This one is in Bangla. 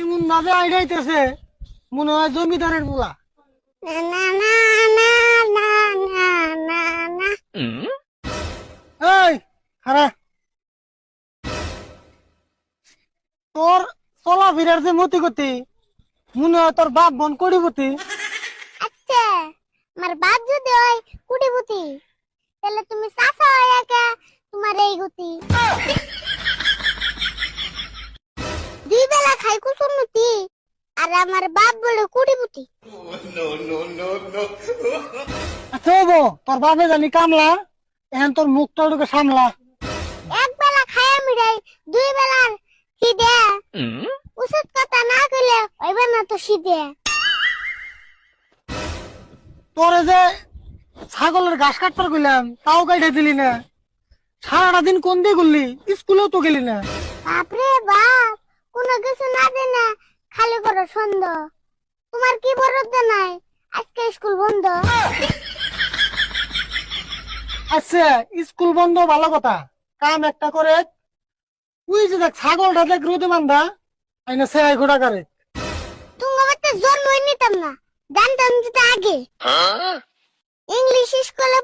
এমন ভাবে আইডাইতেছে মনে হয় জমিদারের পোলা। না না না না না না না না। এই খারা, তোর চলাফেরার যে মতি গতি মনে হয় তোর বাপ বোন কড়িপতি। আচ্ছা, আমার বাপ যদি হয় কুটিপুতি, তাহলে তুমি চাচা হয়ে কে তোমার এই গতি। দুই বেলা খাই কুসুমতি, আর আমার বাপ বলে কুটিপুতি। আচ্ছা বো, তোর বাপে জানি কামলা, এখন তোর মুখটা সামলা। এক বেলা খাই আমি রে, দুই বেলার খিদে উচিত কথা না কইলে হইবে না তো শীতে। তোরে যে ছাগলের ঘাস কাটবার কইলাম তাও কাটে দিলি না। সারাটা দিন কোন দিয়ে করলি, স্কুলেও তো গেলি না। বাপরে বাপ, কোনো কিছু না জানে খালি করো সন্দেহ। তোমার কি বরদ্দ নাই, আজকে স্কুল বন্ধ। আচ্ছা স্কুল বন্ধ ভালো কথা, কাম একটা করে তুই যে দেখ ছাগলটা দেখ রোদে বান্ধা আইনা সে ঘোড়া করে। তুমি বাচ্চা জন্মই নিতাম না, জানতাম যেটা আগে। ইংলিশ স্কুলে